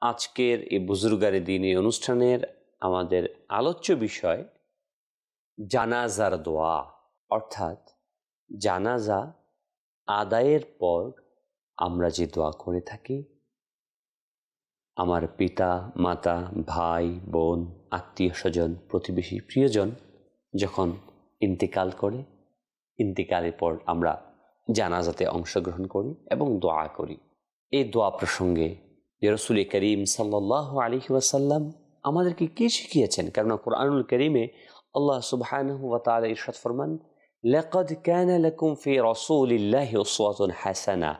আজকের এই বুজুর্গারে দিনী অনুষ্ঠানের আমাদের আলোচ্য বিষয় জানাজার দোয়া, অর্থাৎ জানাজা আদায়ের পর আমরা যে দোয়া করে থাকি। আমার পিতা মাতা ভাই বোন আত্মীয় স্বজন প্রতিবেশী প্রিয়জন যখন ইন্তেকাল করে, ইন্তেকালের পর আমরা জানাজাতে অংশগ্রহণ করি এবং দোয়া করি। এই দোয়া প্রসঙ্গে রাসূল করিম সাল্লাল্লাহু আলাইহি ওয়াসাল্লাম আমাদেরকে কি শিখিয়েছেন? কারণ কুরআনুল কারীমে আল্লাহ সুবহানাহু ওয়া তাআলা ইরশাদ ফরমান, লাকাদ কানা লাকুম ফি রাসূলিল্লাহি উসওয়াতুন হাসানাহ।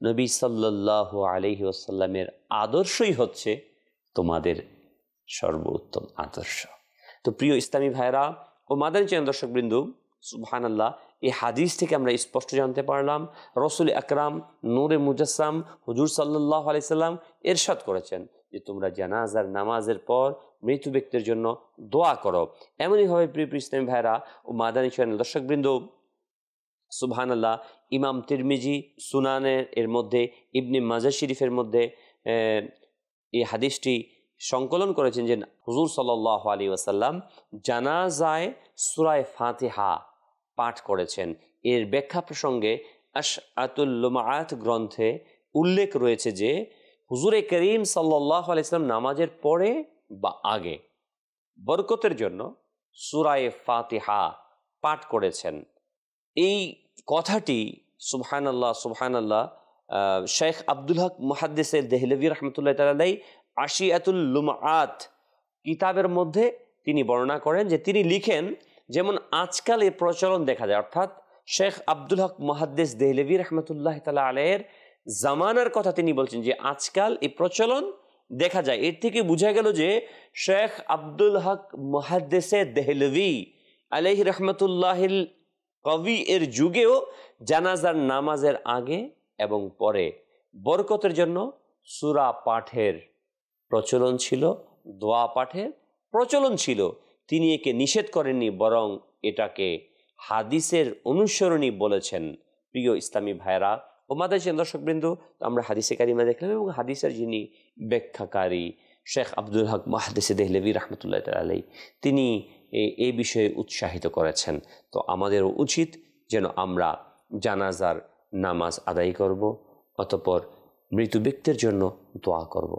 নবী সাল্লাল্লাহু আলাইহি ওয়াসাল্লামের আদর্শই হচ্ছে তোমাদের সর্বোত্তম আদর্শ। তো প্রিয় ইসলামী ভাইরা ও মাদানী চ্যানেল দর্শকবৃন্দ, সুবহানাল্লাহ, এই হাদিস থেকে আমরা স্পষ্ট জানতে পারলাম রাসূল আকরাম নূরে মুজাসসাম হুজুর সাল্লাল্লাহু আলাইহি সাল্লাম ইরশাদ করেছেন যে তোমরা জানাজার নামাজের পর মৃত ব্যক্তির জন্য দোয়া করো। এমনইভাবে প্রিয় ইসলামী ভাইরা ও মাদানী চ্যানেল দর্শকবৃন্দ, সুবহানাল্লাহ, ইমাম তিরমিজি সুনানের এর মধ্যে ইবনে মাজাহ শরীফের মধ্যে এই হাদিসটি সংকলন করেছেন যে হুজুর সাল্লাল্লাহু আলাইহি ওয়াসাল্লাম জানাজায় সূরা ফাতিহা পাঠ করেছেন। এর ব্যাখ্যা প্রসঙ্গে আশআতুল লুমাআত গ্রন্থে উল্লেখ রয়েছে যে হুজুরে করিম সাল্লাল্লাহু আলাইহি ওয়াসাল্লাম নামাজের পরে বা আগে বরকতের জন্য সূরা ফাতিহা পাঠ করেছেন। এই কথাটি সুবহানাল্লাহ সুবহানাল্লাহ শেখ আব্দুল হক মুহাদ্দিস দেহলভী রাহমাতুল্লাহ তাআলা আলাইহি আশিয়াতুল লুমাআত কিতাবের মধ্যে তিনি বর্ণনা করেন যে তিনি লিখেন, যেমন আজকাল এই প্রচলন দেখা যায়, অর্থাৎ শেখ আব্দুল হক মুহাদ্দিস দেহলভী রাহমাতুল্লাহ তাআলা আলাইহির জামানার কথা তিনি বলছেন যে আজকাল এই প্রচলন দেখা যায়। এর থেকে বোঝা গেল যে শেখ আব্দুল হক মুহাদ্দিস দেহলভী আলাইহি রাহমাতুল্লাহিল কবি এর যুগেও জানাজার নামাজের আগে এবং পরে বরকতের জন্য সূরা পাঠের প্রচলন ছিল, দোয়া পাঠের প্রচলন ছিল। তিনি একে নিষেধ করেননি, বরং এটাকে হাদিসের অনুসরণী বলেছেন। প্রিয় ইসলামী ভাইরা ও মাদানী দর্শকবৃন্দ, আমরা হাদিসে কারিমা দেখলাম এবং হাদিসের যিনি ব্যাখ্যাকারী শেখ আব্দুল হক মুহাদ্দিস দেহলভী রাহমাতুল্লাহ তাআলা আলাইহি, তিনি এই বিষয়ে উৎসাহিত করেছেন। তো আমাদের উচিত যেন আমরা জানাজার নামাজ আদায় করব, অতঃপর মৃত ব্যক্তির জন্য দোয়া করব।